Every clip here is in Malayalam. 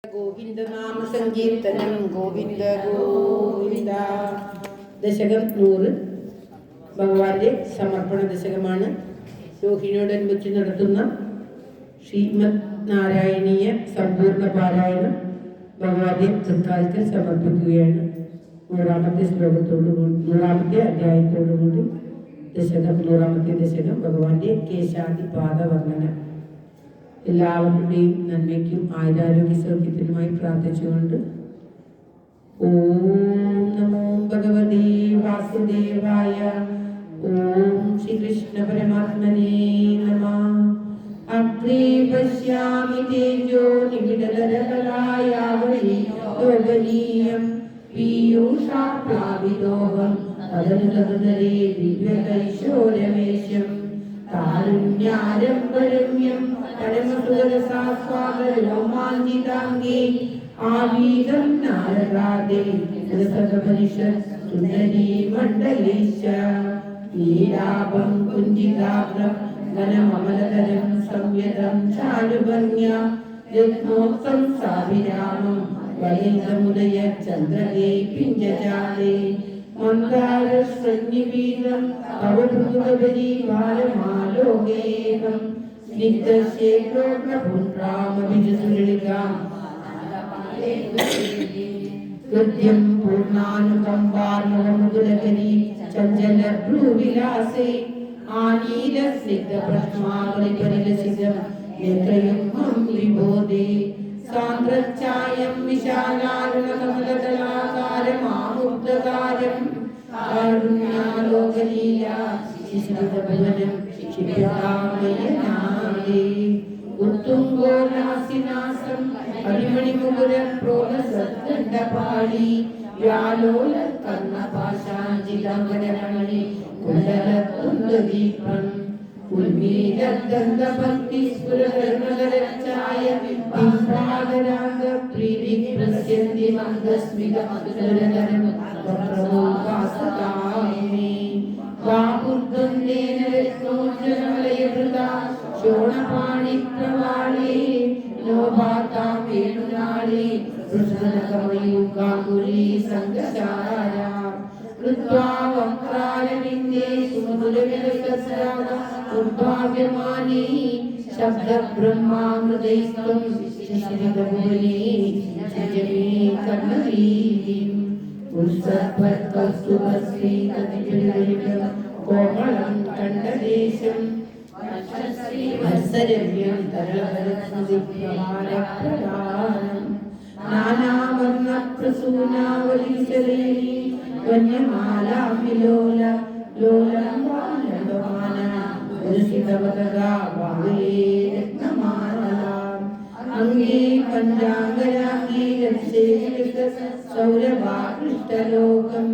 ഗോവിന്ദനാമ സങ്കീർത്തനം. ഗോവിന്ദ ഗോവിന്ദ. ദശകം 100 ഭഗവാന്റെ സമർപ്പണ ദശകമാണ്. രോഹിണിയോടനുബന്ധിച്ച് നടത്തുന്ന ശ്രീമദ് നാരായണീയ സമ്പൂർണ്ണ പാരായണം ഭഗവാന്റെ തൃക്കാലത്തിൽ സമർപ്പിക്കുകയാണ്. 100ാമത്തെ ശ്ലോകത്തോടുകൂടി 100ാമത്തെ അധ്യായത്തോടുകൂടി ദശകം 100ാമത്തെ ദശകം ഭഗവാന്റെ കേശാദിപാദ വർണ്ണന. എല്ലാവരുടെയും നന്മയ്ക്കും ആയുരാരോഗ്യ സൗഖ്യത്തിനുമായി പ്രാർത്ഥിച്ചുകൊണ്ട് ഓം നമോ ഭഗവതേ വാസുദേവായ. ഓം ശ്രീകൃഷ്ണ പരമാത്മനേ നമഃ. അഗ്രേ പശ്യാമി തേജോ നിബിഡതരകലായാവളി ലോകനീയം പീയൂഷാ പ്ലാവിതോഹം തദനുതദരേ ദിവ്യകൈശോരമേശം കാരുണ്യാരംഭരമ്യം പരമസുരസാസ്വാദരോമാഞ്ചിതാംഗേ ആവീതം നാരദാദേ രസകപനിഷത് സുന്ദരീ മണ്ഡലേശ നീലാഭം കുഞ്ചിതാഗ്രം ഘനമമലതരം സംയതം ചാരുഭംഗ്യ രത്നോക്തം സാഭിരാമം വലിതമുദയ ചന്ദ്രകേ പിഞ്ചജാലേ മന്ദാരശ്രന്യവീതം അവഭൃതപരിവാരമാലോകേകം സ്നിഗ്ധശേഖരോഗ്രപുണ്ട്രാമവിജസുലളികാം ഹൃദ്യം പൂർണ്ണാനുകമ്പാർണവമുകുലകരീ ചഞ്ചലഭ്രൂവിലാസേ ആനീരസ്നിഗ്ധപ്രശ്മാവളിപരിലസിതം നേത്രയുഗ്മം വിബോധേ സാന്ദ്രച്ഛായം വിശാലാരുണകമലതലാകാരമാമുഗ്ധകാരം കാരുണ്യാലോകലീല ശിശിരഭുവനം ക്ഷിപ്യതാമയനാദേ ഉത്തുംഗോ നാസിനാസം ഹരിമണിമുകുര പ്രോലസദ്ദണ്ഡപാളി വ്യാലോല കർണപാശാഞ്ചിതംഗരമണി കുണ്ടലത്തുംഗദീപം ഉന്മീലദ്ദന്തഭക്തി സ്ഫുരധർമ്മധരച്ഛായ ബിംബാദരാംഗ പ്രീതി പ്രസ്യന്തി മന്ദസ്മിത മധുരധരം വക്രമോപാസകാമിനി ബാഹുർദ്വന്ദേന രത്നോജ്വലമലയഭൃതാ ശോണപാണിപ്രവാളേ ലോഭാതാം വേണുനാളേ വൃഷണകമയൂകാങ്കുലീ സംഘചാരാ കൃത്വാ വക്രാരവിന്ദേ സുമധുരവിലസസ്രാഗ ഉദ്ഭാഗ്യമാനീ ശബ്ദബ്രഹ്മാമൃതൈസ്ത്വം ശിശിരഭുവനേ സൃജമേ കർണവീതിം ഉത്സർപ്പത്കസ്തുഭസ്രീകതിപിലരികം കോമളം കണ്ഠദേശം വത്സരമ്യം തരളഭരസ്മൃതിപ്രമാണപ്രധാനം നാനാവർണ്ണപ്രസൂനാവലിസലേനി വന്യമാലാമിലോല ലോലം വാലഭവാന ഉരുസിതവതകാ വാഹേ രത്നമാലാം അംഗേ പഞ്ചാംഗരാംഗേ രത്സേകൃത സൗരഭാകൃഷ്ടലോകം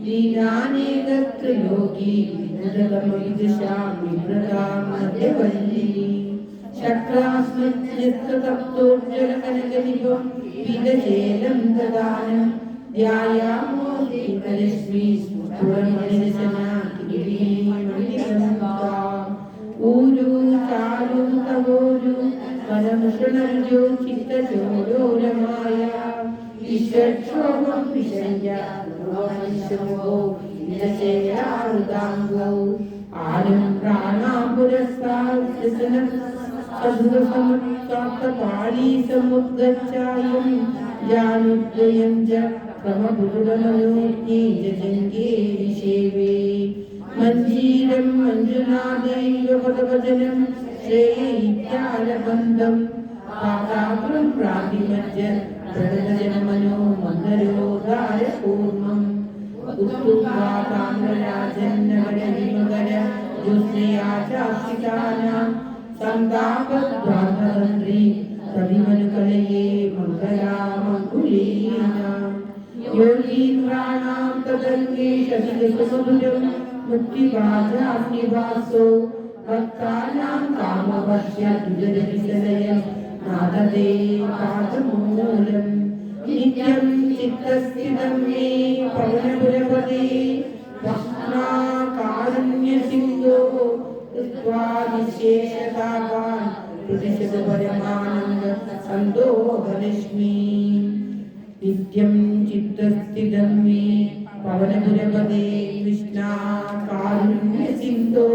ലീലാനേകത്രിലോകീ വിദഗമവിദുഷാം വിവ്രതാം മധ്യവല്ലീ ശക്രാസ്മജ്ഞസ്തപ്തോജ്വലകനകനിഭം പീതശേലം ദദാനം ധ്യായാമോ ദീപലക്ഷ്മീ സ്ഫുരമണിരചനാ കിരീടമണിരംകാം ഊരു ചാരു തവോരു പരമൃഷണരുജോ ചിത്തചോരോരമായ വിശ്വക്ഷോഭം വിശയ്യ ോഹോ വിദശേയാരുദാംഗോ ആനം പ്രാണാം പുരസ്താരം സമുദ്ഗച്ഛായം ജാനുദ്വയം ച ക്രമപുരുഷമനോജ്ഞേ വിശേവേ മഞ്ജീരം മഞ്ജുനാഥൈവപദവചനം ശ്രേയിത്യാലബന്ധം പാദാഗ്രം പ്രാതിമജ്ജ പ്രണതജനമനോ മന്ദരോദാരപൂർണം ഉത്തുംഗാതാമ്രരാജന്നഗരവിമകര ജ്യോത്സ്നയാചാസിതാനാം സന്താപദ്വാന്തന്ത്രി തവിമനുകലയേ മംഗലാമങ്കുലീനാം യോഗീന്ദ്രാണാം തദംഗേഷസുമധുരം മുക്തിവാചാസ്നിവാസോ ഭക്താനാം കാമവർഷ്യ ദുരിതവിസലയം നാദദേ പാദമൂലം നിത്യം ചിത്തസ്ഥിതം മേ പവനപുരപദേ കാരുണ്യസിന്ധോ വിശേഷതാവാൻ പ്രതിശതപരമാനന്ദ സന്തോഹലക്ഷ്മീ नित्यं चित्तस्थितं मे पवनपुरपदे कृष्णा कारुण्यसिन्धो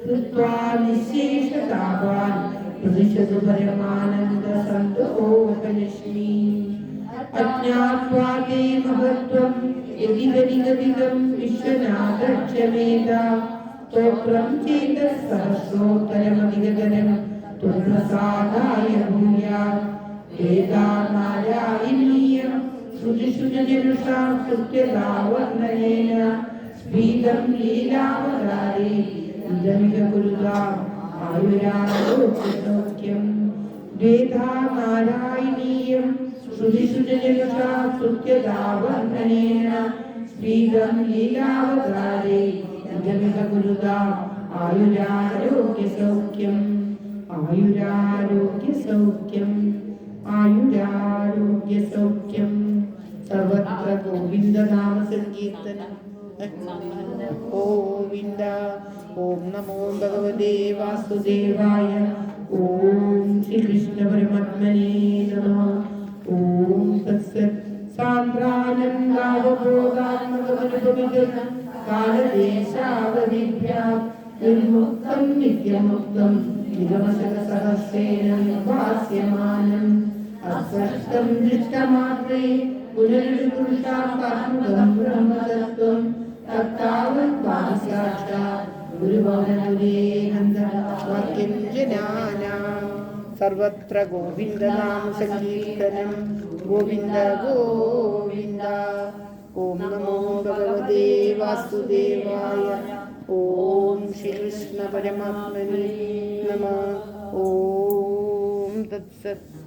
कृत्वा निःशेषतापान् प्रदिशतु परमानन्दसन्तोषलक्ष्मी अज्ञात्वा ते महत्त्वं यदिदधिगदिगं विश्वनाथक्षमेता स्तोत्रं चेतःसहस्रोत्तरमधिगतरं त्वत्प्रसादाय भूयात् वेदानारायणीयं श्रुतिशुजनुषा स्तुत्यतावर्णनेन स्फीतं लीलावतारे इदमिह कुरुताम् आयुरारोग्यसौख्यं वेदानारायणीयं श्रुतिशुजनुषा स्तुत्यतावर्णनेन स्फीतं लीलावतारे इदमिह कुरुताम् आयुरारोग्यसौख्यम् आयुरारोग्यसौख्यम् आयुरारोग्यसौख्यम् सर्वत्र गोविन्दनाम संकीर्तनं गोविन्द ओम नमो भगवते वासुदेवाय ओम श्री कृष्ण परमात्मने नमः ओम तत्सत् सान्द्रानन्दावबोधात्मकमनुभवितं कालदेशावधिभ्याम् निर्मुक्तं नित्यमुक्तं निगमशतसहस्रेण निर्भास्यमानम् अस्पष्टं दृष्टमात्रे पुनरुत्पुरुषात्मकं ब्रह्मतत्त्वं तत्तावत् साक्षात् गुरुभवनपुरेनन्दवाक्यं जनानां सर्वत्र गोविन्दनाम संकीर्तनं गोविन्द गोविन्द ओम नमो भगवते वासुदेवाय ओम श्री कृष्ण परमात्मने नमः ओम तत्सत्।